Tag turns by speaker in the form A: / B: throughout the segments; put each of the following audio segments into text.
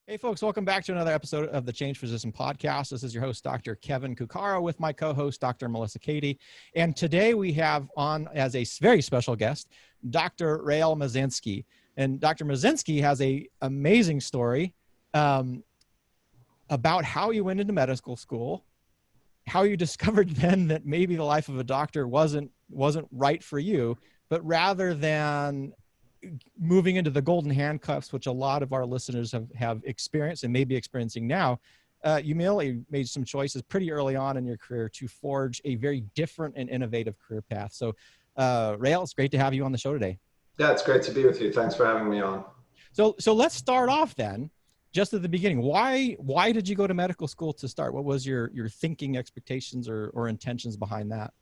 A: Hey folks, welcome back to another episode of the Change Physician Podcast. This is your host, Dr. Kevin Cuccaro, with my co-host, Dr. Melissa Cady. And today we have on as a very special guest, Dr. Rael Mazansky. And Dr. Mazansky has an amazing story about how you went into medical school, how you discovered then that maybe the life of a doctor wasn't right for you, but rather than moving into the golden handcuffs, which a lot of our listeners have experienced and may be experiencing now, you made some choices pretty early on in your career to forge a very different and innovative career path. So, Rael, it's great to have you on the show today.
B: Yeah, it's great to be with you. Thanks for having me on.
A: So let's start off then, just at the beginning. Why did you go to medical school to start? What was your thinking, expectations, or intentions behind that?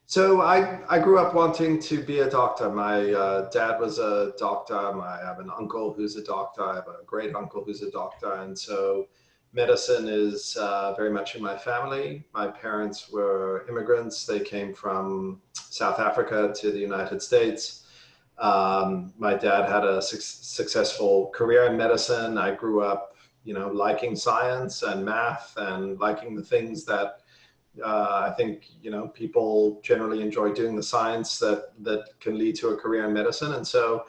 B: So I grew up wanting to be a doctor. My dad was a doctor. I have an uncle who's a doctor. I have a great uncle who's a doctor. And so medicine is very much in my family. My parents were immigrants. They came from South Africa to the United States. My dad had a successful career in medicine. I grew up, liking science and math and liking the things that I think, people generally enjoy doing, the science that can lead to a career in medicine. And so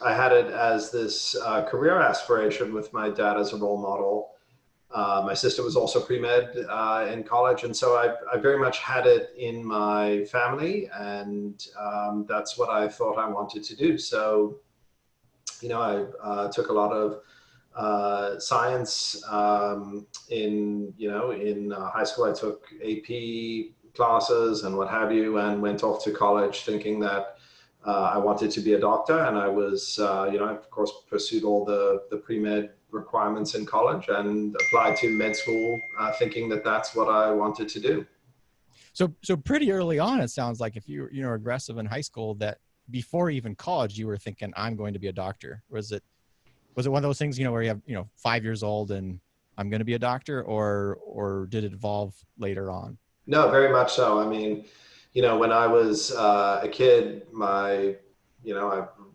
B: I had it as this career aspiration with my dad as a role model. My sister was also pre-med in college. And so I very much had it in my family, and that's what I thought I wanted to do. So, I took a lot of science in high school. I took AP classes and what have you, and went off to college thinking that I wanted to be a doctor. And I was, of course, pursued all the pre-med requirements in college and applied to med school thinking that that's what I wanted to do.
A: So pretty early on, it sounds like if you're aggressive in high school, that before even college, you were thinking, I'm going to be a doctor. Was it one of those things, where you have, 5 years old and I'm going to be a doctor, or did it evolve later on?
B: No, very much so. I mean, when I was a kid, I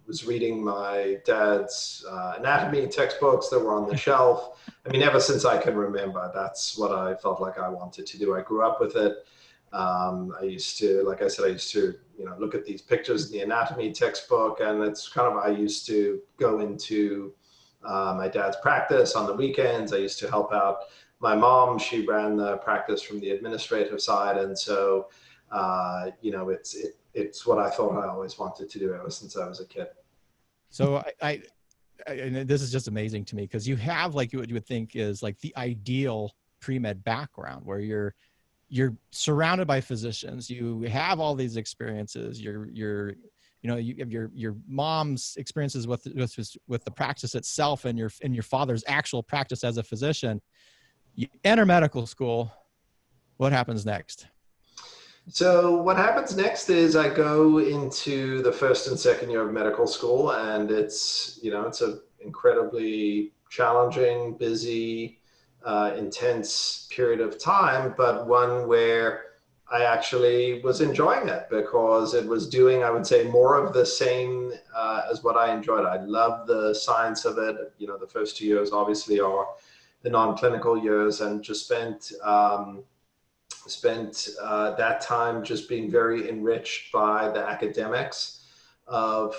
B: was reading my dad's anatomy textbooks that were on the shelf. I mean, ever since I can remember, that's what I felt like I wanted to do. I grew up with it. I used to, like I said, look at these pictures in the anatomy textbook, and it's kind of, I used to go into my dad's practice on the weekends. I used to help out my mom. She ran the practice from the administrative side. And so, it's what I thought I always wanted to do ever since I was a kid.
A: So I and this is just amazing to me, because you have like what you would think is like the ideal pre-med background, where you're surrounded by physicians, you have all these experiences, you have your mom's experiences with the practice itself, and your father's actual practice as a physician. You enter medical school. What happens next?
B: So what happens next is I go into the first and second year of medical school, and it's an incredibly challenging, busy, intense period of time, but one where I actually was enjoying it, because it was doing, I would say, more of the same as what I enjoyed. I loved the science of it. The first 2 years obviously are the non-clinical years, and just spent that time just being very enriched by the academics of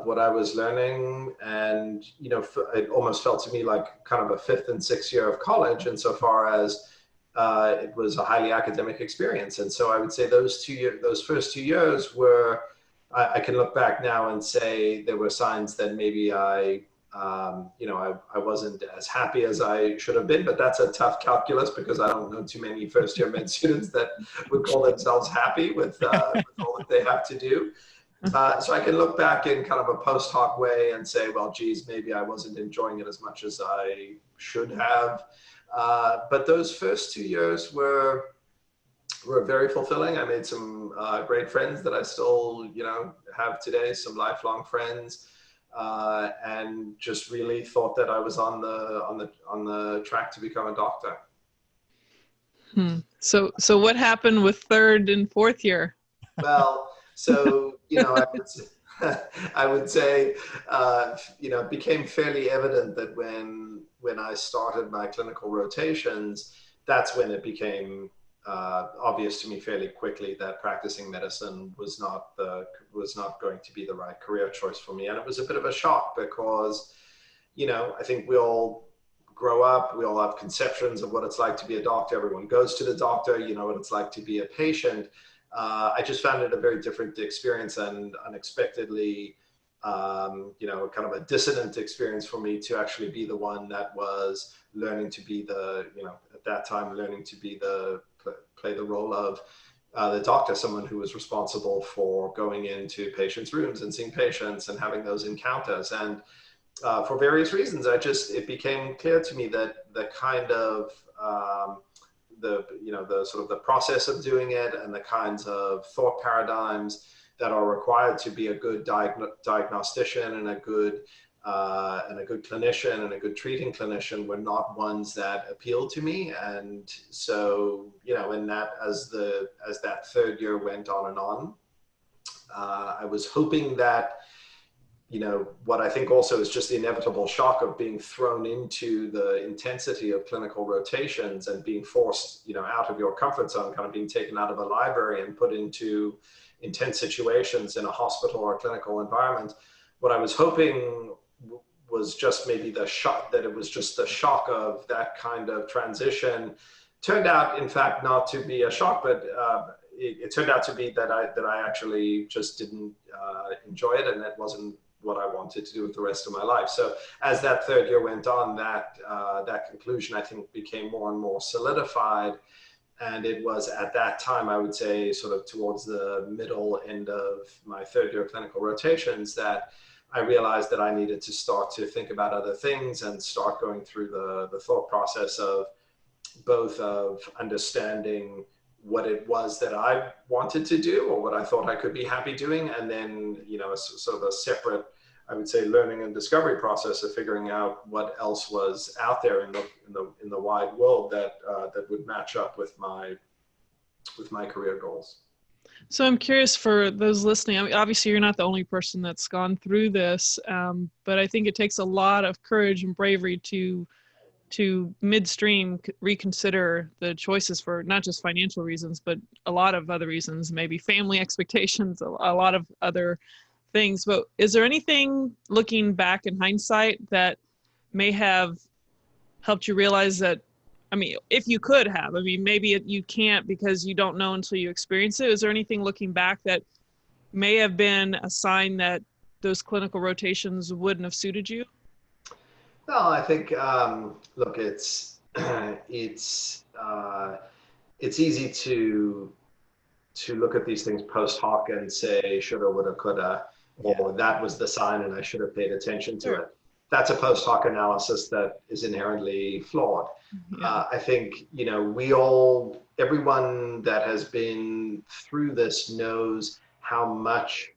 B: what I was learning. And it almost felt to me like kind of a fifth and sixth year of college, insofar as it was a highly academic experience. And so I would say those first 2 years were, I can look back now and say there were signs that maybe I wasn't as happy as I should have been, but that's a tough calculus, because I don't know too many first year med students that would call themselves happy with all that they have to do. So I can look back in kind of a post hoc way and say, well, geez, maybe I wasn't enjoying it as much as I should have. But those first 2 years were very fulfilling. I made some great friends that I still, have today, some lifelong friends, and just really thought that I was on the track to become a doctor.
C: So what happened with third and fourth year?
B: Well, so I I would say, it became fairly evident that when I started my clinical rotations, that's when it became obvious to me fairly quickly that practicing medicine was not going to be the right career choice for me, and it was a bit of a shock because, I think we all grow up, we all have conceptions of what it's like to be a doctor. Everyone goes to the doctor, you know what it's like to be a patient. I just found it a very different experience and unexpectedly, kind of a dissonant experience for me to actually be the one that was learning to be at that time, learning to be play the role of the doctor, someone who was responsible for going into patients' rooms and seeing patients and having those encounters. And for various reasons, it became clear to me that the kind of the sort of the process of doing it and the kinds of thought paradigms that are required to be a good diagnostician and a good clinician and a good treating clinician were not ones that appealed to me. And so, in that, as that third year went on and on, I was hoping that, what I think also is just the inevitable shock of being thrown into the intensity of clinical rotations and being forced, out of your comfort zone, kind of being taken out of a library and put into intense situations in a hospital or a clinical environment. What I was hoping was just maybe the shock, that it was just the shock of that kind of transition. Turned out, in fact, not to be a shock, but it turned out to be that I actually just didn't enjoy it, and it wasn't what I wanted to do with the rest of my life. So as that third year went on, that conclusion, I think, became more and more solidified. And it was at that time, I would say, sort of towards the middle end of my third year clinical rotations, that I realized that I needed to start to think about other things and start going through the thought process of both of understanding what it was that I wanted to do or what I thought I could be happy doing. And then, sort of a separate, I would say, learning and discovery process of figuring out what else was out there in the wide world that would match up with my career goals.
C: So I'm curious for those listening. I mean, obviously, you're not the only person that's gone through this, but I think it takes a lot of courage and bravery to midstream reconsider the choices for not just financial reasons, but a lot of other reasons, maybe family expectations, a lot of other things. But is there anything, looking back in hindsight, that may have helped you realize that, I mean, if you could have, I mean, maybe you can't because you don't know until you experience it. Is there anything looking back that may have been a sign that those clinical rotations wouldn't have suited you?
B: No, I think, look, it's easy to look at these things post hoc and say shoulda, woulda, coulda, or that was the sign and I should have paid attention to it. That's a post hoc analysis that is inherently flawed. I think, everyone that has been through this knows how much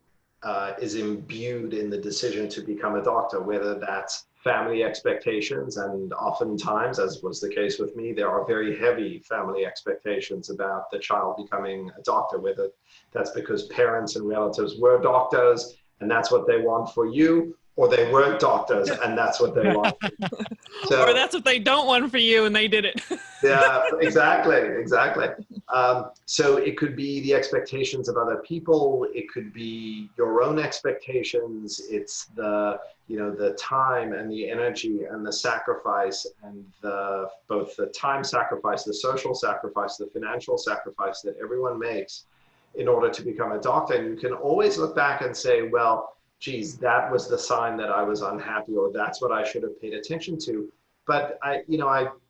B: is imbued in the decision to become a doctor, whether that's family expectations, and oftentimes, as was the case with me, there are very heavy family expectations about the child becoming a doctor, whether that's because parents and relatives were doctors and that's what they want for you, or they weren't doctors and that's what they want.
C: So, or that's what they don't want for you and they did it.
B: Yeah, exactly. So it could be the expectations of other people. It could be your own expectations. It's the time and the energy and the sacrifice and both the time sacrifice, the social sacrifice, the financial sacrifice that everyone makes in order to become a doctor. And you can always look back and say, well, geez, that was the sign that I was unhappy, or that's what I should have paid attention to. But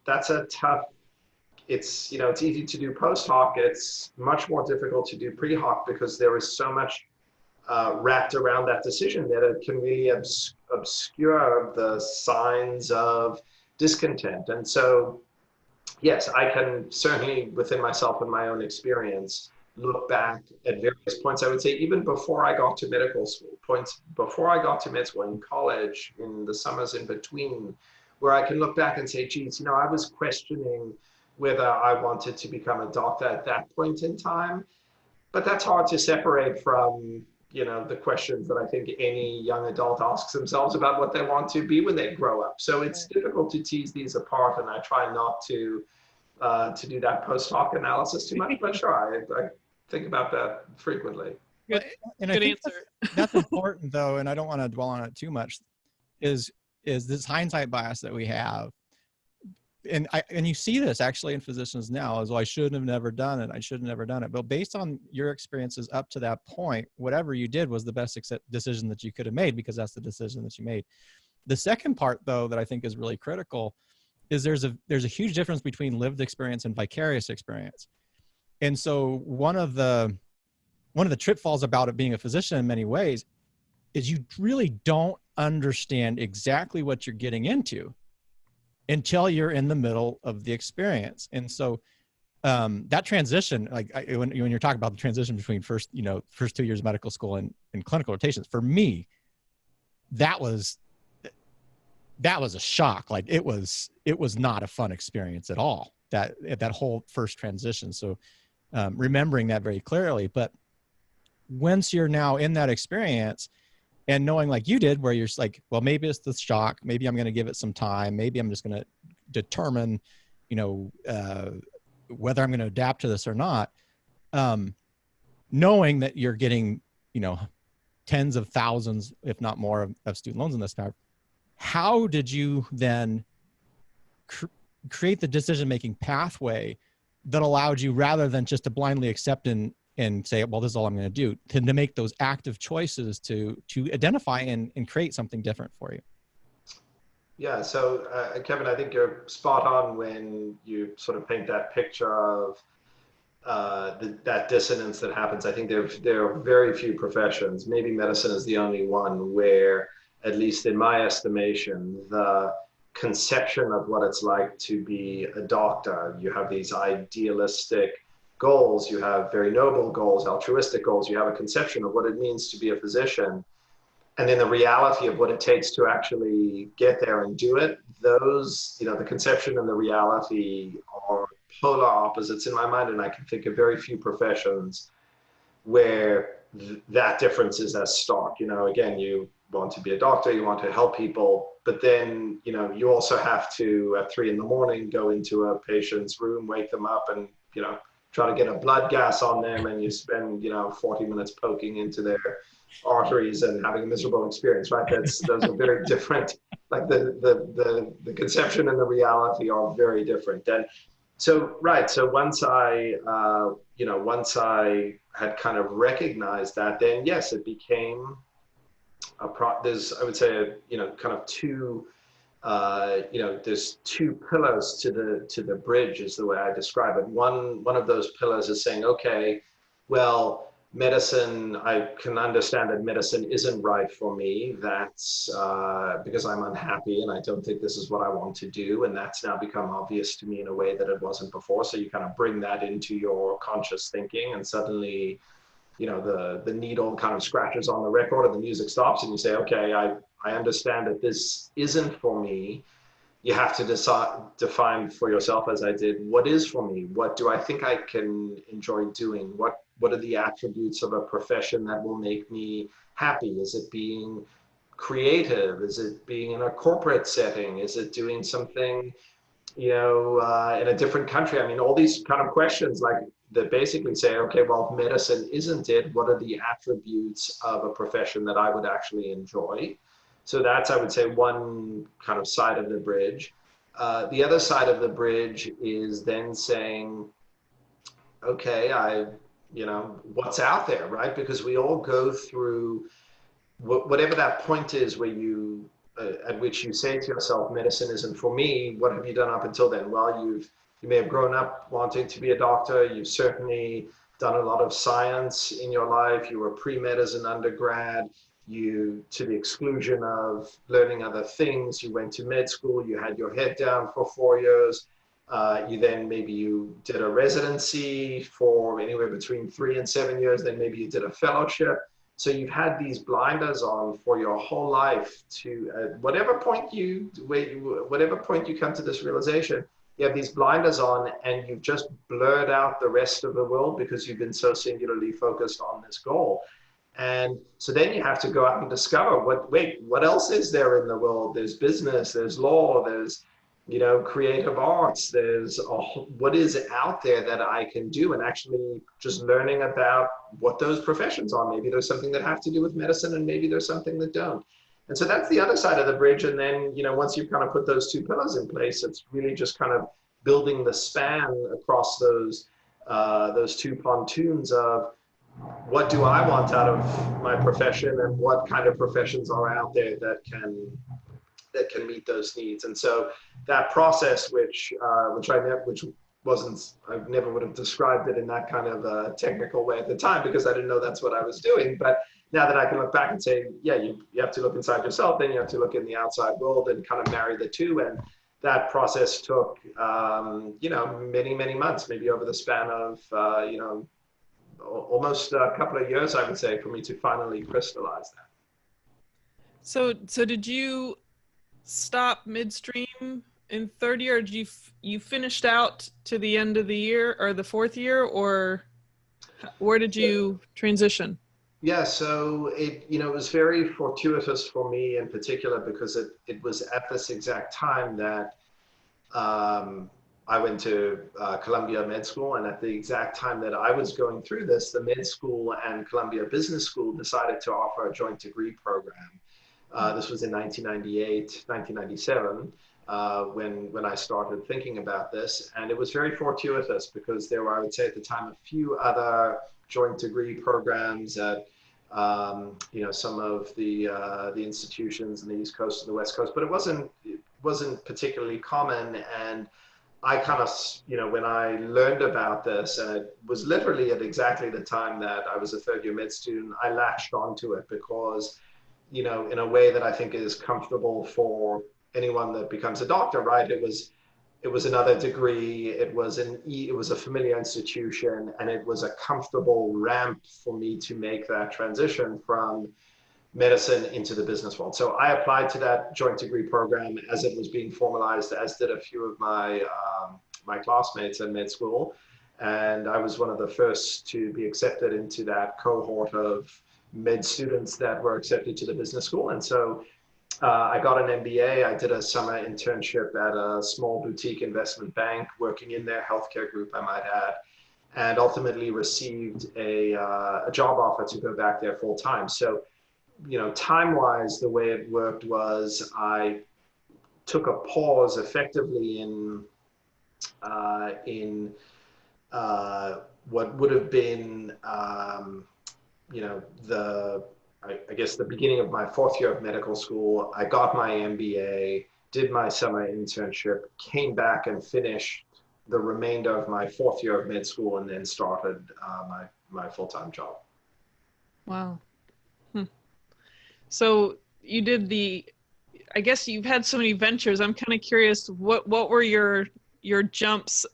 B: that's a tough, it's easy to do post hoc. It's much more difficult to do pre hoc because there is so much wrapped around that decision that it can really obscure the signs of discontent. And so, yes, I can certainly, within myself and my own experience, look back at various points. I would say even before I got to medical school, points before I got to med school, in college, in the summers in between, where I can look back and say, geez, I was questioning whether I wanted to become a doctor at that point in time. But that's hard to separate from the questions that I think any young adult asks themselves about what they want to be when they grow up. So it's difficult to tease these apart, and I try not to do that post hoc analysis too much. But sure, I think about that frequently.
C: Good,
A: and
C: good
A: I think
C: answer.
A: that's important though, and I don't want to dwell on it too much, is this hindsight bias that we have. And you see this actually in physicians now, as well, I shouldn't have never done it. I should have never done it. But based on your experiences up to that point, whatever you did was the best decision that you could have made, because that's the decision that you made. The second part though, that I think is really critical, is there's a huge difference between lived experience and vicarious experience. And so one of the pitfalls about it being a physician in many ways is you really don't understand exactly what you're getting into until you're in the middle of the experience. And so that transition, like when you're talking about the transition between first 2 years of medical school and clinical rotations, for me, that was a shock. Like it was not a fun experience at all, that whole first transition. So remembering that very clearly. But once you're now in that experience, and knowing like you did, where you're just like, well, maybe it's the shock, maybe I'm going to give it some time, maybe I'm just going to determine, whether I'm going to adapt to this or not. Knowing that you're getting, tens of thousands, if not more, of student loans in this time, how did you then create the decision-making pathway that allowed you, rather than just to blindly accept and say, well, this is all I'm going to do, to make those active choices to identify and create something different for you?
B: Yeah, so Kevin, I think you're spot on when you sort of paint that picture of that dissonance that happens. I think there are very few professions, maybe medicine is the only one, where, at least in my estimation, the conception of what it's like to be a doctor, you have these idealistic goals, you have very noble goals, altruistic goals, you have a conception of what it means to be a physician, and then the reality of what it takes to actually get there and do it, those, the conception and the reality are polar opposites in my mind, and I can think of very few professions where that difference is as stark. Again, you want to be a doctor, you want to help people, but then, you also have to, at 3 a.m, go into a patient's room, wake them up, and, try to get a blood gas on them, and you spend 40 minutes poking into their arteries and having a miserable experience, right? Those are very different. Like the conception and the reality are very different. And so once I had kind of recognized that, then yes, it became there's, I would say, kind of two there's two pillars to the bridge, is the way I describe it. One of those pillars is saying, okay, well, medicine, I can understand that medicine isn't right for me. That's because I'm unhappy and I don't think this is what I want to do. And that's now become obvious to me in a way that it wasn't before. So you kind of bring that into your conscious thinking, and suddenly, the needle kind of scratches on the record and the music stops, and you say, okay, I understand that this isn't for me. You have to define for yourself, as I did, what is for me? What do I think I can enjoy doing? What are the attributes of a profession that will make me happy? Is it being creative? Is it being in a corporate setting? Is it doing something, in a different country? I mean, all these kind of questions, like, that basically say, okay, well, if medicine isn't it, what are the attributes of a profession that I would actually enjoy? So that's, I would say, one kind of side of the bridge. The other side of the bridge is then saying, okay, what's out there, right? Because we all go through whatever that point is where you, at which you say to yourself, medicine isn't for me. What have you done up until then? Well, you may have grown up wanting to be a doctor. You've certainly done a lot of science in your life. You were pre-med as an undergrad. You, to the exclusion of learning other things, you went to med school. You had your head down for 4 years. Maybe you did a residency for anywhere between 3 and 7 years. Then maybe you did a fellowship. So you've had these blinders on for your whole life to whatever point you come to this realization, you have these blinders on and you've just blurred out the rest of the world because you've been so singularly focused on this goal. And so then you have to go out and discover what else is there in the world? There's business, there's law, there's, creative arts, what is out there that I can do, and actually just learning about what those professions are. Maybe there's something that have to do with medicine, and maybe there's something that don't. And so that's the other side of the bridge. And then, once you've kind of put those two pillars in place, it's really just kind of building the span across those two pontoons of what do I want out of my profession, and what kind of professions are out there that can meet those needs. And so that process, which wasn't, I never would have described it in that kind of a technical way at the time, because I didn't know that's what I was doing. But now that I can look back and say, yeah, you have to look inside yourself, then you have to look in the outside world and kind of marry the two. And that process took, many, many months, maybe over the span of, almost a couple of years, I would say, for me to finally crystallize that.
C: So did you stop midstream in third year, or did you finished out to the end of the year or the fourth year, or where did you transition?
B: Yeah, so it was very fortuitous for me in particular, because it was at this exact time that I went to Columbia Med School, and at the exact time that I was going through this, the Med School and Columbia Business School decided to offer a joint degree program. This was in 1998, 1997, when I started thinking about this. And it was very fortuitous, because there were, I would say at the time, a few other joint degree programs at some of the institutions in the East Coast and the West Coast, but it wasn't particularly common. And I kind of, when I learned about this, and it was literally at exactly the time that I was a third year med student, I latched onto it, because, in a way that I think is comfortable for anyone that becomes a doctor, right? It was another degree. It was a familiar institution, and it was a comfortable ramp for me to make that transition from medicine into the business world. So I applied to that joint degree program as it was being formalized, as did a few of my classmates in med school. And I was one of the first to be accepted into that cohort of med students that were accepted to the business school. And so I got an MBA. I did a summer internship at a small boutique investment bank, working in their healthcare group, I might add, and ultimately received a job offer to go back there full time. So, time-wise, the way it worked was I took a pause effectively in what would have been, I guess the beginning of my fourth year of medical school. I got my MBA, did my summer internship, came back and finished the remainder of my fourth year of med school, and then started my full-time job.
C: Wow. So you did I guess you've had so many ventures. I'm kind of curious, what were your jumps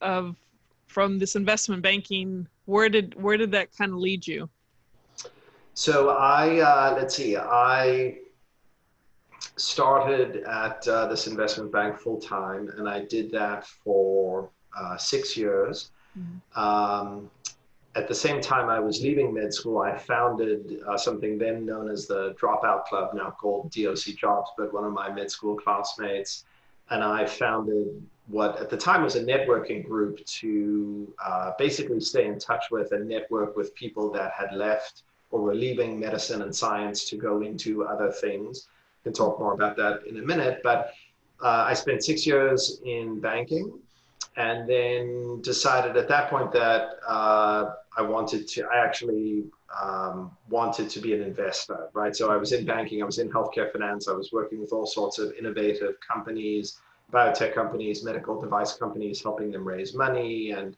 C: from this investment banking? Where did that kind of lead you?
B: So I started at this investment bank full time, and I did that for 6 years. Mm-hmm. At the same time I was leaving med school, I founded something then known as the Dropout Club, now called DOC Jobs, but one of my med school classmates and I founded what at the time was a networking group to basically stay in touch with and network with people that had left or were leaving medicine and science to go into other things. We can talk more about that in a minute, but I spent 6 years in banking, and then decided at that point that I actually wanted to be an investor, right? So I was in banking, I was in healthcare finance, I was working with all sorts of innovative companies, biotech companies, medical device companies, helping them raise money and,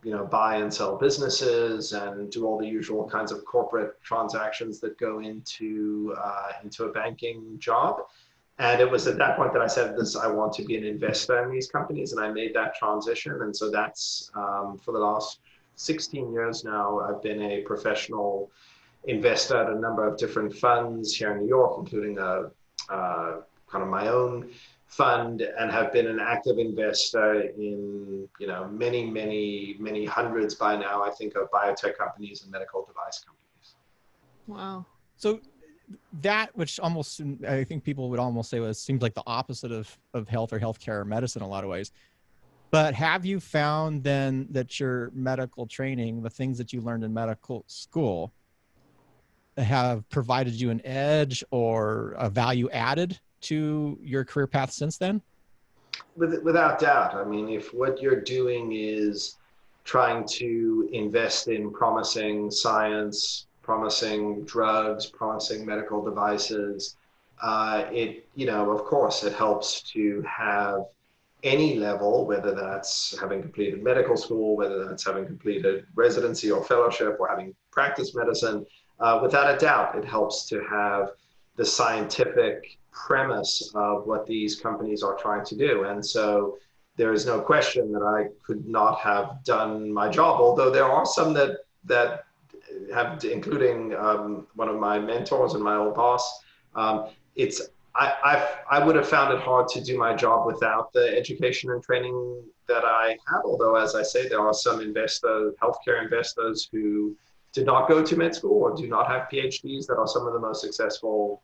B: you know, buy and sell businesses and do all the usual kinds of corporate transactions that go into a banking job. And it was at that point that I said, I want to be an investor in these companies, and I made that transition. And so that's for the last 16 years now, I've been a professional investor at a number of different funds here in New York, including kind of my own fund, and have been an active investor in, you know, many hundreds by now, I think, of biotech companies and medical device companies.
C: Wow.
A: So that, which almost, I think people would almost say, was seems like the opposite of health or healthcare or medicine in a lot of ways. But have you found then that your medical training, the things that you learned in medical school, have provided you an edge or a value added to your career path since then?
B: Without doubt. I mean, if what you're doing is trying to invest in promising science, promising drugs, promising medical devices, of course, it helps to have any level, whether that's having completed medical school, whether that's having completed residency or fellowship or having practiced medicine. Without a doubt, it helps to have the scientific premise of what these companies are trying to do. And so there is no question that I could not have done my job, although there are some that have, including one of my mentors and my old boss. It's I would have found it hard to do my job without the education and training that I had. Although, as I say, there are some healthcare investors who did not go to med school or do not have PhDs that are some of the most successful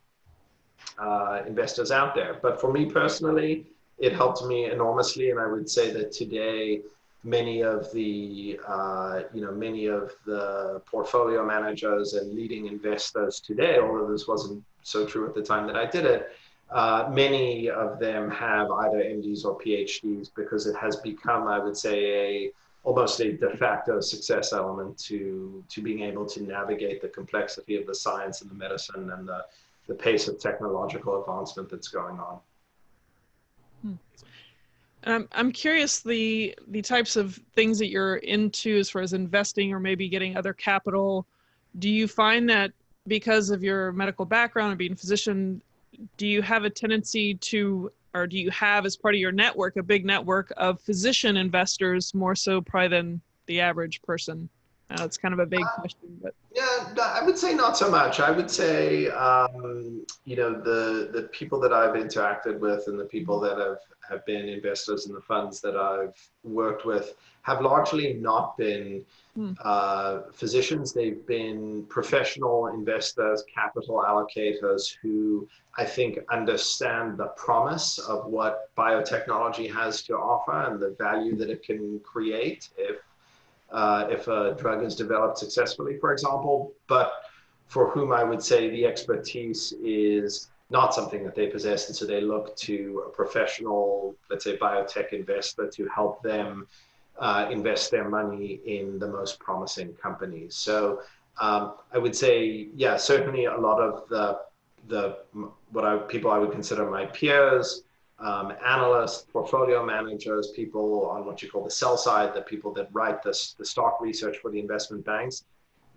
B: investors out there. But for me personally, it helped me enormously, and I would say that today, many of the portfolio managers and leading investors today, although this wasn't so true at the time that I did it, many of them have either MDs or PhDs because it has become, I would say, almost a de facto success element to being able to navigate the complexity of the science and the medicine and the pace of technological advancement that's going on.
C: I'm curious the types of things that you're into as far as investing or maybe getting other capital. Do you find that because of your medical background and being a physician, do you have a tendency to, or do you have as part of your network, a big network of physician investors more so probably than the average person? It's kind of a vague question, but.
B: Yeah, I would say not so much. I would say, the people that I've interacted with and the people that have been investors in the funds that I've worked with have largely not been physicians. They've been professional investors, capital allocators who I think understand the promise of what biotechnology has to offer and the value that it can create if a drug is developed successfully, for example, but for whom I would say the expertise is not something that they possess. And so they look to a professional, let's say biotech investor, to help them invest their money in the most promising companies. So I would say, yeah, certainly a lot of people I would consider my peers, analysts, portfolio managers, people on what you call the sell side, the people that write the stock research for the investment banks,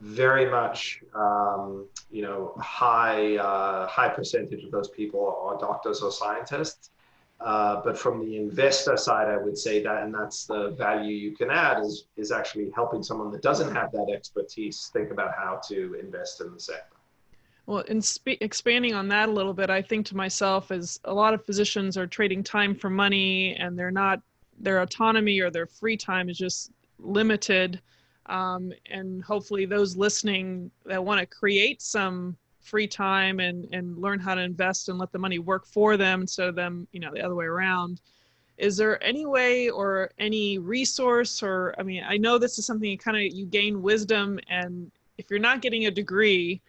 B: very much, high percentage of those people are doctors or scientists. But from the investor side, I would say that, and that's the value you can add, is actually helping someone that doesn't have that expertise think about how to invest in the sector.
C: Well, in expanding on that a little bit, I think to myself, as a lot of physicians are trading time for money, and their autonomy or their free time is just limited. And hopefully those listening that want to create some free time and learn how to invest and let the money work for them instead of them, the other way around. Is there any way or any resource, or, I mean, I know this is something you gain wisdom, and if you're not getting a degree,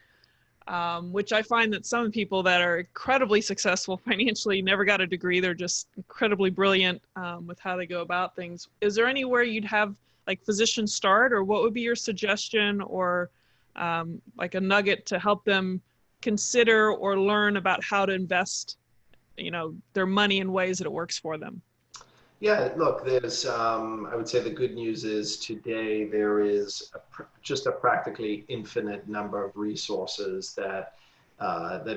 C: which I find that some people that are incredibly successful financially never got a degree. They're just incredibly brilliant with how they go about things. Is there anywhere you'd have like physicians start, or what would be your suggestion, or like a nugget to help them consider or learn about how to invest, their money in ways that it works for them?
B: Yeah, look, there's, I would say the good news is today there is just a practically infinite number of resources that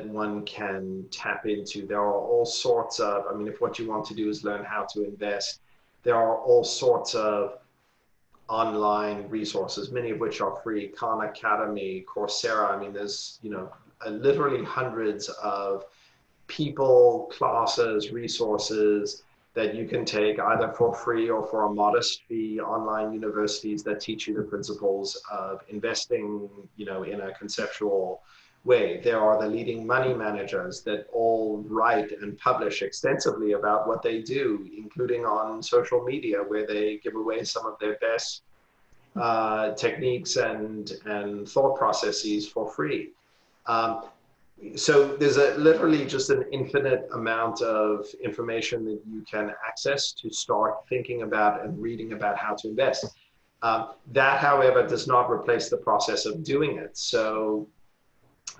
B: one can tap into. There are all sorts of, I mean, if what you want to do is learn how to invest, there are all sorts of online resources, many of which are free. Khan Academy, Coursera, I mean, there's, literally hundreds of people, classes, resources that you can take either for free or for a modest fee, online universities that teach you the principles of investing, you know, in a conceptual way. There are the leading money managers that all write and publish extensively about what they do, including on social media, where they give away some of their best techniques and thought processes for free. So there's literally just an infinite amount of information that you can access to start thinking about and reading about how to invest. That, however, does not replace the process of doing it. So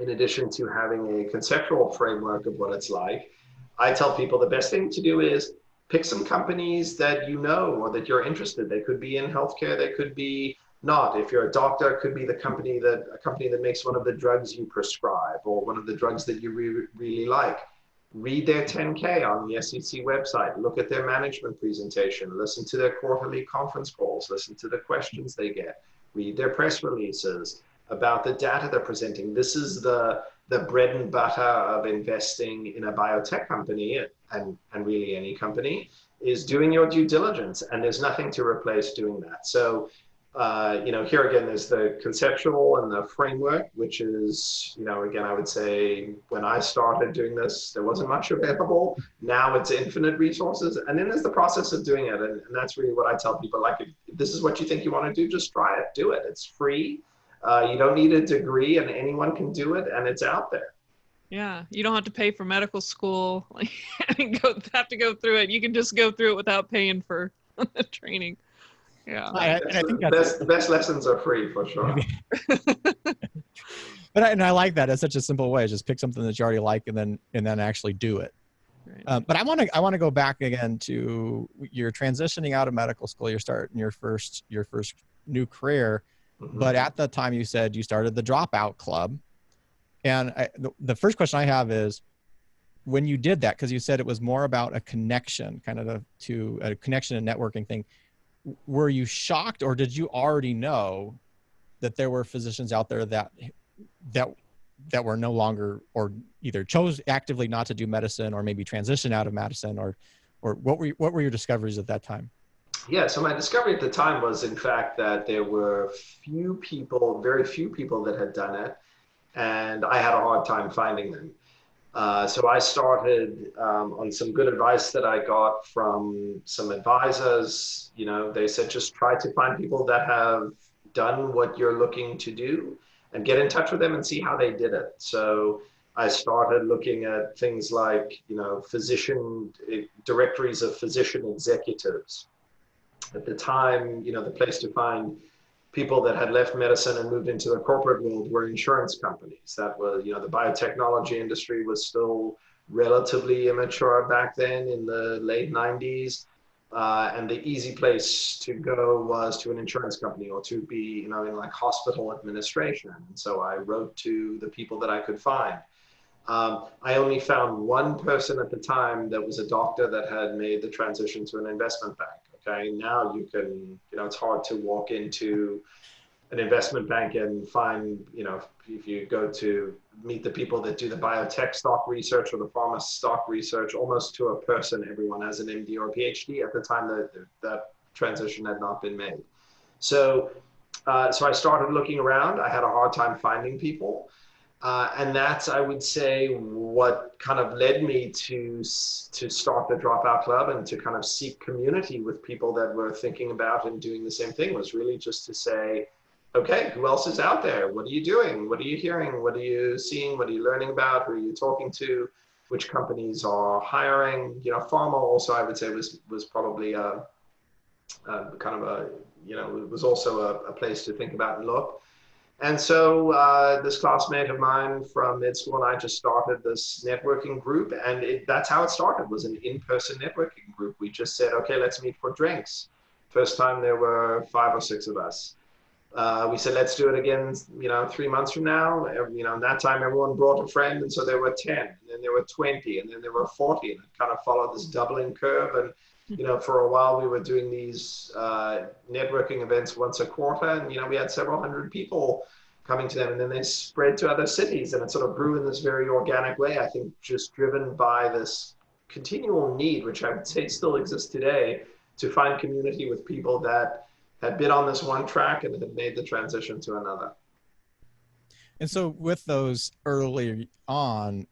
B: in addition to having a conceptual framework of what it's like, I tell people the best thing to do is pick some companies that you know or that you're interested. They could be in healthcare, they could be not. If you're a doctor, it could be a company that makes one of the drugs you prescribe or one of the drugs that you really like. Read their 10K on the SEC website, look at their management presentation, listen to their quarterly conference calls, listen to the questions they get, read their press releases about the data they're presenting. This is the bread and butter of investing in a biotech company, and really any company, is doing your due diligence, and there's nothing to replace doing that. So you know, here again, there's the conceptual and the framework, which is, you know, again, I would say when I started doing this, there wasn't much available. Now it's infinite resources. And then there's the process of doing it. And that's really what I tell people, like, if this is what you think you want to do, just try it, do it. It's free. You don't need a degree, and anyone can do it, and it's out there.
C: Yeah, you don't have to pay for medical school and have to go through it. You can just go through it without paying for the training. Yeah,
A: and I think that's
B: the best lessons are free for sure.
A: But I like that. It's such a simple way. Just pick something that you already like, and then actually do it. Right. But I want to go back again to you're transitioning out of medical school. You're starting your first new career. Mm-hmm. But at the time, you said you started the Dropout Club, and the first question I have is, when you did that, because you said it was more about a connection, kind of to a connection and networking thing. Were you shocked, or did you already know that there were physicians out there that were no longer, or either chose actively not to do medicine, or maybe transition out of medicine, or what were your discoveries at that time?
B: Yeah, so my discovery at the time was, in fact, that there were very few people that had done it, and I had a hard time finding them. So I started on some good advice that I got from some advisors. You know, they said, just try to find people that have done what you're looking to do and get in touch with them and see how they did it. So I started looking at things like, you know, directories of physician executives. At the time, you know, the place to find people that had left medicine and moved into the corporate world were insurance companies. That was, you know, the biotechnology industry was still relatively immature back then in the late 90s. And the easy place to go was to an insurance company, or to be, you know, in like hospital administration. And so I wrote to the people that I could find. I only found one person at the time that was a doctor that had made the transition to an investment bank. Okay, now you can, you know, it's hard to walk into an investment bank and find, you know, if you go to meet the people that do the biotech stock research or the pharma stock research, almost to a person, everyone has an MD or a PhD. At the time, that transition had not been made. So I started looking around. I had a hard time finding people. And that's, I would say, what kind of led me to start the Dropout Club and to kind of seek community with people that were thinking about and doing the same thing, was really just to say, okay, who else is out there? What are you doing? What are you hearing? What are you seeing? What are you learning about? Who are you talking to? Which companies are hiring? You know, pharma also, I would say, was probably kind of a, you know, it was also a place to think about and look. And so this classmate of mine from med school and I just started this networking group, and that's how it started, was an in-person networking group. We just said, okay, let's meet for drinks. First time there were 5 or 6 of us. We said, let's do it again, you know, 3 months from now. You know, that time everyone brought a friend, and so there were 10, and then there were 20, and then there were 40, and it kind of followed this doubling curve. And you know, for a while we were doing these networking events once a quarter, and, you know, we had several hundred people coming to them, and then they spread to other cities, and it sort of grew in this very organic way, I think, just driven by this continual need, which I would say still exists today, to find community with people that had been on this one track and had made the transition to another.
A: And so with those early on,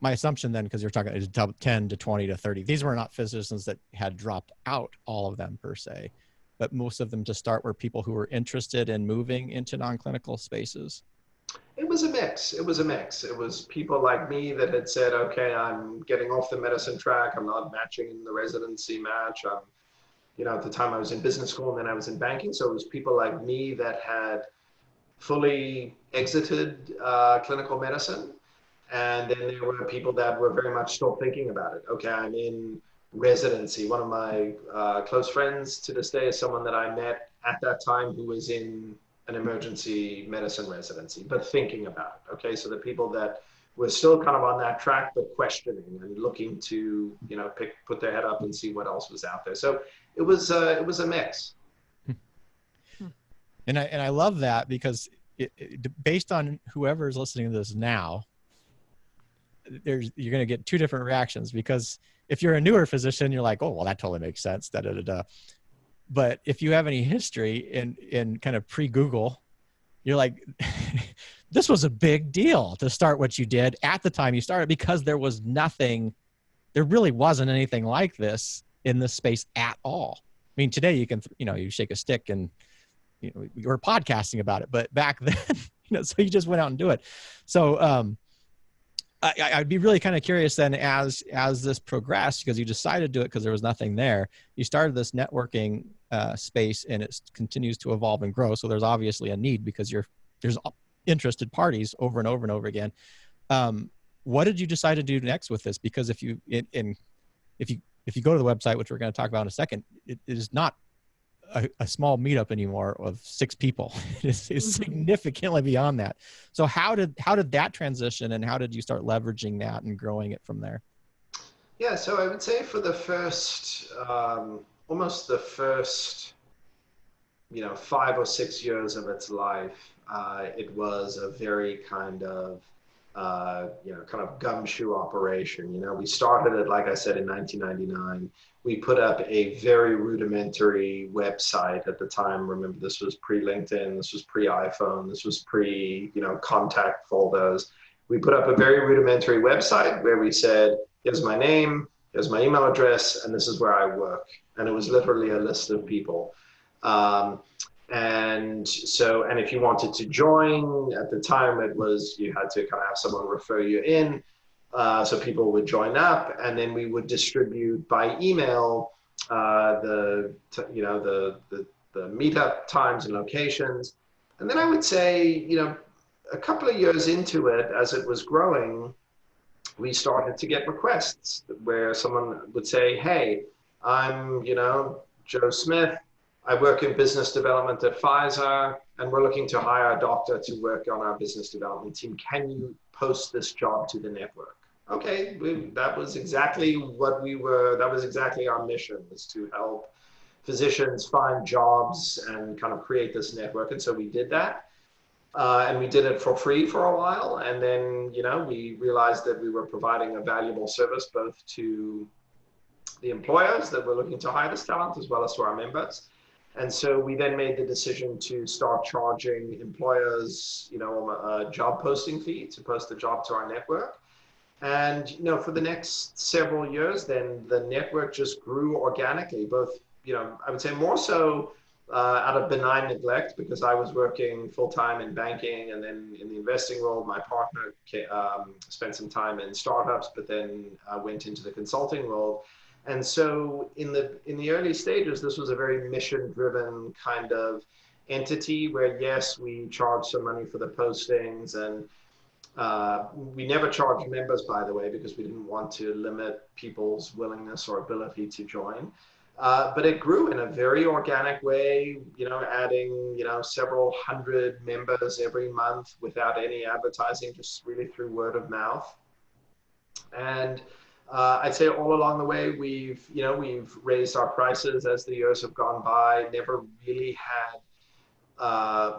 A: my assumption then, because you're talking is 10 to 20 to 30, these were not physicians that had dropped out, all of them per se, but most of them to start were people who were interested in moving into non-clinical spaces.
B: It was a mix. It was a mix. It was people like me that had said, okay, I'm getting off the medicine track. I'm not matching in the residency match. I'm, you know, at the time I was in business school and then I was in banking. So it was people like me that had fully exited clinical medicine. And then there were people that were very much still thinking about it. Okay, I'm in residency. One of my close friends to this day is someone that I met at that time who was in an emergency medicine residency, but thinking about it. Okay, so the people that were still kind of on that track, but questioning and looking to, you know, put their head up and see what else was out there. So it was a mix.
A: And I love that because based on whoever's listening to this now, you're going to get two different reactions, because if you're a newer physician, you're like, oh, well, that totally makes sense. Da, da, da, da. But if you have any history in kind of pre-Google, you're like, this was a big deal to start what you did at the time you started, because there really wasn't anything like this in this space at all. I mean, today you can, you shake a stick and, we're podcasting about it, but back then, so you just went out and do it. So, I'd be really kind of curious then, as this progressed, because you decided to do it because there was nothing there. You started this networking space, and it continues to evolve and grow. So there's obviously a need, because there's interested parties over and over and over again. What did you decide to do next with this? Because if you go to the website, which we're going to talk about in a second, it is not a small meetup anymore of 6 people. It's significantly beyond that. So how did that transition, and how did you start leveraging that and growing it from there?
B: Yeah, so I would say for the first, almost the first, 5 or 6 years of its life, it was a very kind of gumshoe operation. We started it, like I said, in 1999. We put up a very rudimentary website at the time. Remember, this was pre-LinkedIn, this was pre-iPhone, this was contact folders. We put up a very rudimentary website where we said, here's my name, here's my email address, and this is where I work. And it was literally a list of people. And if you wanted to join, at the time you had to kind of have someone refer you in. So people would join up, and then we would distribute by email the meetup times and locations. And then I would say, a couple of years into it, as it was growing, we started to get requests where someone would say, hey, I'm, Joe Smith. I work in business development at Pfizer, and we're looking to hire a doctor to work on our business development team. Can you post this job to the network? Okay, that was exactly that was exactly our mission, was to help physicians find jobs and kind of create this network. And so we did that. And we did it for free for a while. And then, we realized that we were providing a valuable service both to the employers that were looking to hire this talent, as well as to our members. And so we then made the decision to start charging employers, a job posting fee to post a job to our network. And, for the next several years, then the network just grew organically, both, I would say more so out of benign neglect, because I was working full-time in banking, and then in the investing world, my partner spent some time in startups, but then went into the consulting world. And so in the early stages, this was a very mission-driven kind of entity where, yes, we charged some money for the postings, and we never charged members, by the way, because we didn't want to limit people's willingness or ability to join. But it grew in a very organic way, adding, several hundred members every month without any advertising, just really through word of mouth. And I'd say all along the way, we've raised our prices as the years have gone by, never really had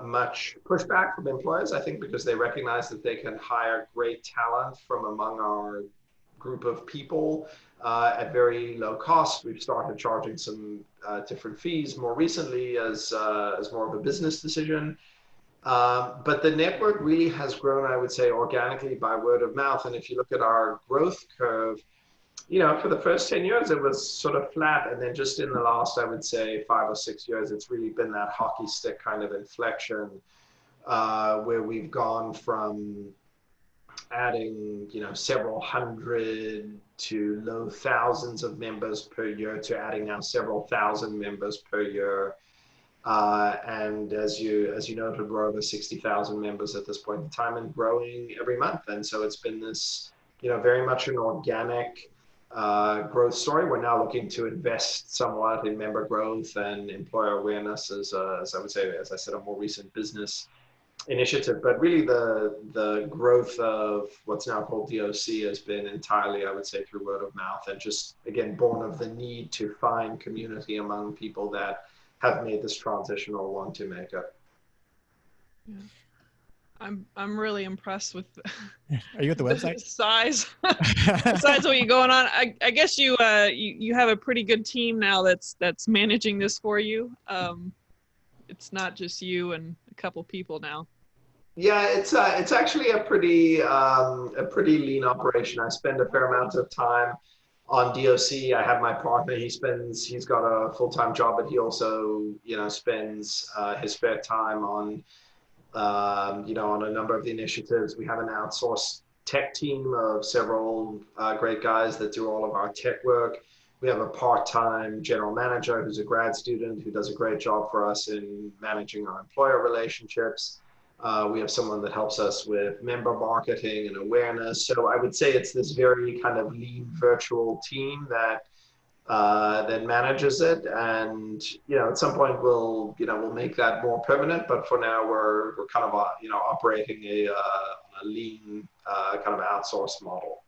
B: much pushback from employers, I think, because they recognize that they can hire great talent from among our group of people at very low cost. We've started charging some different fees more recently as more of a business decision. But the network really has grown, I would say, organically by word of mouth. And if you look at our growth curve, for the first 10 years, it was sort of flat. And then just in the last, I would say, 5 or 6 years, it's really been that hockey stick kind of inflection where we've gone from adding, several hundred to low thousands of members per year to adding now several thousand members per year. And as you noted, we're over 60,000 members at this point in time and growing every month. And so it's been this, very much an organic growth story. We're now looking to invest somewhat in member growth and employer awareness as I would say, as I said, a more recent business initiative. But really the growth of what's now called DOC has been entirely, I would say, through word of mouth, and just, again, born of the need to find community among people that have made this transition or want to make it.
C: Yeah. I'm really impressed with
A: Are you at the website?
C: Size. Besides what you're going on, I guess you have a pretty good team now that's managing this for you. It's not just you and a couple people now.
B: Yeah, it's actually a pretty lean operation. I spend a fair amount of time on DOC. I have my partner. He's got a full-time job, but he also, spends his spare time on, on a number of the initiatives. We have an outsourced tech team of several great guys that do all of our tech work. We have a part-time general manager who's a grad student who does a great job for us in managing our employer relationships. We have someone that helps us with member marketing and awareness. So I would say it's this very kind of lean virtual team that manages it. And, at some point we'll make that more permanent. But for now, we're kind of, operating a lean kind of outsourced model.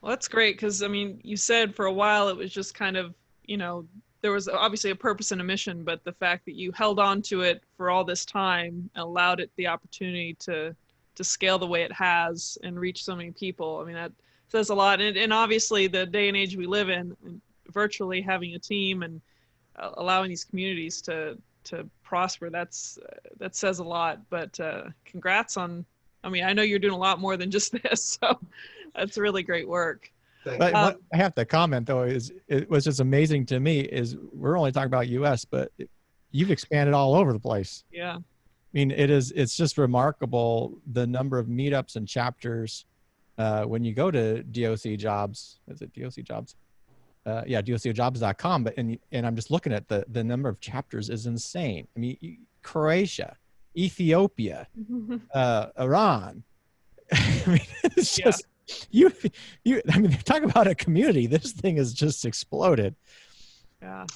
C: Well, that's great, because, you said for a while it was just kind of, there was obviously a purpose and a mission, but the fact that you held on to it for all this time and allowed it the opportunity to scale the way it has and reach so many people, that says a lot. And obviously the day and age we live in, virtually having a team and allowing these communities to prosper, that says a lot. But congrats on, I know you're doing a lot more than just this, so that's really great work.
A: But what I have to comment, though, is it was just amazing to me is we're only talking about US, but you've expanded all over the place.
C: Yeah.
A: It's just remarkable the number of meetups and chapters when you go to DOC Jobs. Is it DOC Jobs? Yeah, docjobs.com. And I'm just looking at the number of chapters is insane. Croatia, Ethiopia, Iran. It's just talk about a community. This thing has just exploded.
B: Yeah,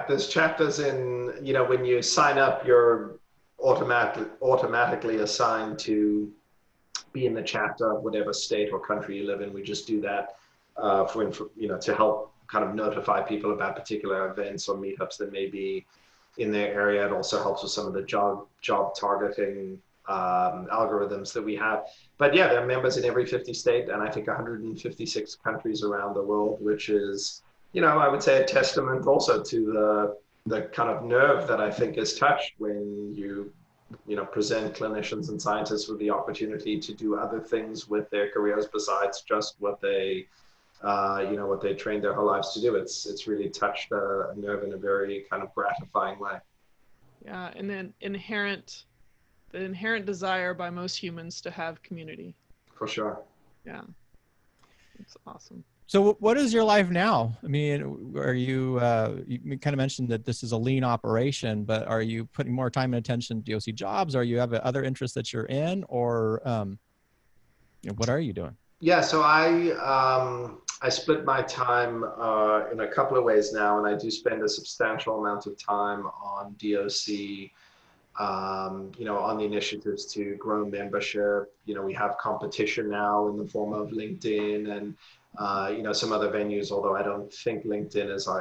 B: there's chapters in, when you sign up, you're automatically assigned to be in the chapter of whatever state or country you live in. We just do that to help kind of notify people about particular events or meetups that may be in their area. It also helps with some of the job targeting algorithms that we have. But yeah, there are members in every 50 state and I think 156 countries around the world, which is, I would say a testament also to the kind of nerve that I think is touched when you present clinicians and scientists with the opportunity to do other things with their careers besides just what they trained their whole lives to do. It's really touched a nerve in a very kind of gratifying way.
C: Yeah, and then the inherent desire by most humans to have community.
B: For sure.
C: Yeah, it's awesome.
A: So what is your life now? Are you kind of mentioned that this is a lean operation, but are you putting more time and attention to DOC Jobs? Or you have other interests that you're in, or what are you doing?
B: Yeah, so I split my time in a couple of ways now, and I do spend a substantial amount of time on DOC, on the initiatives to grow membership. We have competition now in the form of LinkedIn and some other venues, although I don't think LinkedIn it's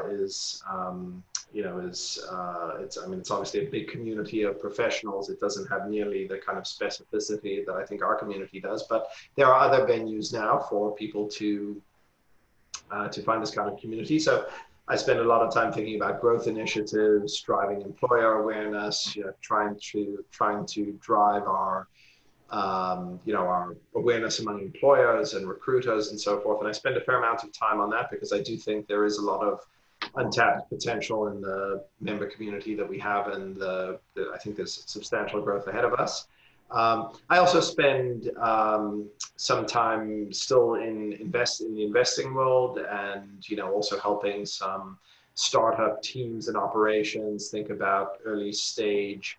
B: obviously a big community of professionals. It doesn't have nearly the kind of specificity that I think our community does, but there are other venues now for people to to find this kind of community. So I spend a lot of time thinking about growth initiatives, driving employer awareness, trying to drive our our awareness among employers and recruiters and so forth. And I spend a fair amount of time on that because I do think there is a lot of untapped potential in the member community that we have, and I think there's substantial growth ahead of us. I also spend some time still in the investing world, and also helping some startup teams and operations think about early stage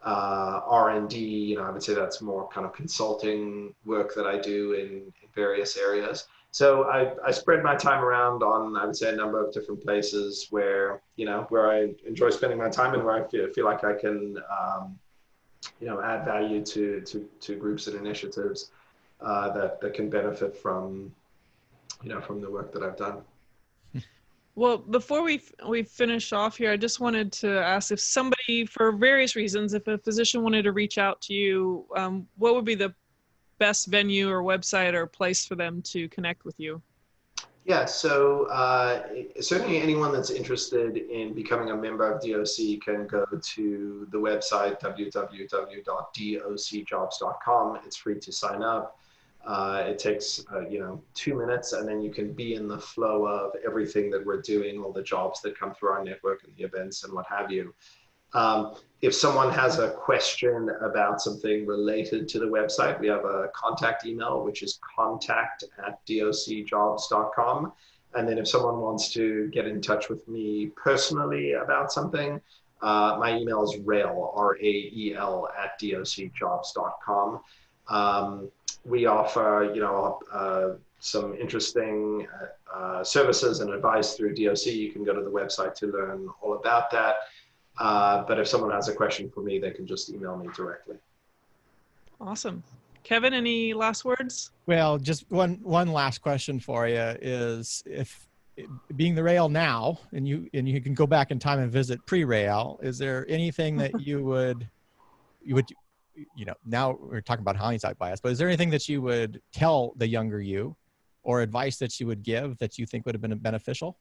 B: R&D. I would say that's more kind of consulting work that I do in various areas. So I spread my time around on, I would say, a number of different places where I enjoy spending my time, and where I feel like I can add value to groups and initiatives that can benefit from the work that I've done.
C: Well, before we finish off here, I just wanted to ask if somebody, for various reasons, if a physician wanted to reach out to you, what would be the best venue or website or place for them to connect with you?
B: Yeah, so certainly anyone that's interested in becoming a member of DOC can go to the website www.docjobs.com. It's free to sign up. It takes 2 minutes, and then you can be in the flow of everything that we're doing, all the jobs that come through our network and the events and what have you. If someone has a question about something related to the website, we have a contact email, which is contact@docjobs.com. And then if someone wants to get in touch with me personally about something, my email is Rael, R-A-E-L, @docjobs.com. We offer, some interesting services and advice through DOC. You can go to the website to learn all about that. But if someone has a question for me, they can just email me directly.
C: Awesome. Kevin, any last words?
A: Well, just one last question for you is, if being the Rael now, and you can go back in time and visit pre-Rael, is there anything that you would now we're talking about hindsight bias, but is there anything that you would tell the younger you, or advice that you would give that you think would have been beneficial?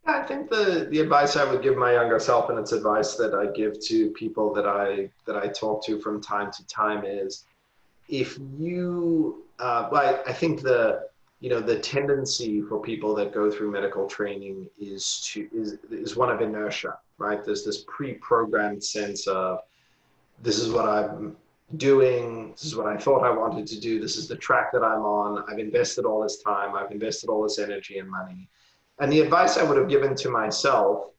B: I think the advice I would give my younger self, and it's advice that I give to people that I talk to from time to time, is if you, I think the tendency for people that go through medical training is one of inertia, right? There's this pre-programmed sense of, this is what I'm doing, this is what I thought I wanted to do, this is the track that I'm on, I've invested all this time, I've invested all this energy and money. And the advice I would have given to myself,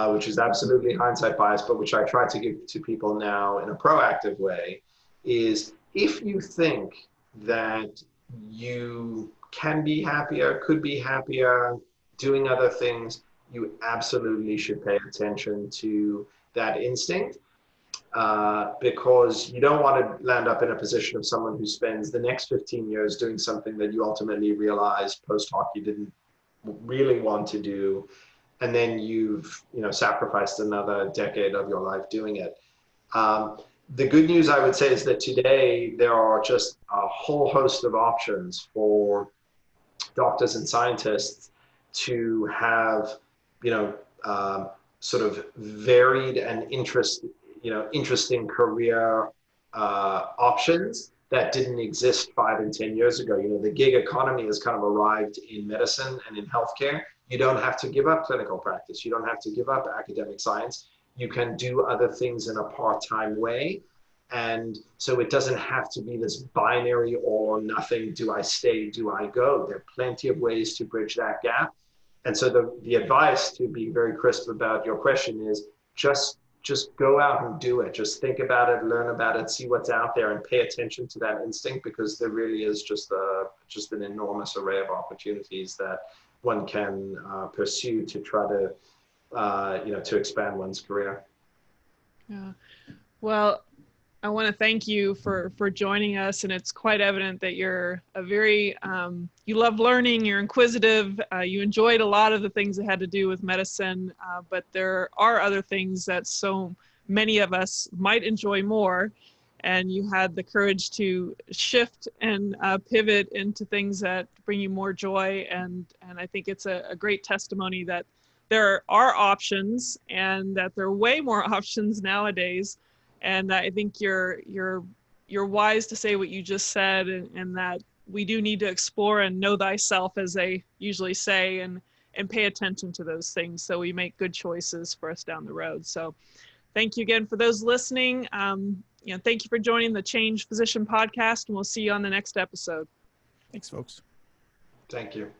B: which is absolutely hindsight bias, but which I try to give to people now in a proactive way, is if you think that you can be happier, could be happier, doing other things, you absolutely should pay attention to that instinct. Because you don't want to land up in a position of someone who spends the next 15 years doing something that you ultimately realize post hoc you didn't really want to do, and then you've sacrificed another decade of your life doing it. The good news, I would say, is that today there are just a whole host of options for doctors and scientists to have sort of varied and interesting career options that didn't exist 5 and 10 years ago. The gig economy has kind of arrived in medicine and in healthcare. You don't have to give up clinical practice. You don't have to give up academic science. You can do other things in a part-time way. And so it doesn't have to be this binary all or nothing, do I stay, do I go? There are plenty of ways to bridge that gap. And so the advice, to be very crisp about your question, is just go out and do it. Just think about it, learn about it, see what's out there, and pay attention to that instinct, because there really is just an enormous array of opportunities that one can pursue to try to to expand one's career.
C: Yeah. Well, I want to thank you for joining us, and it's quite evident that you're a very you love learning, you're inquisitive, you enjoyed a lot of the things that had to do with medicine, but there are other things that so many of us might enjoy more, and you had the courage to shift and pivot into things that bring you more joy. And I think it's a great testimony that there are options, and that there are way more options nowadays. And I think you're wise to say what you just said, and that we do need to explore and know thyself, as they usually say, and pay attention to those things so we make good choices for us down the road. So thank you again for those listening. Thank you for joining the Change Physician podcast, and we'll see you on the next episode.
A: Thanks, folks.
B: Thank you.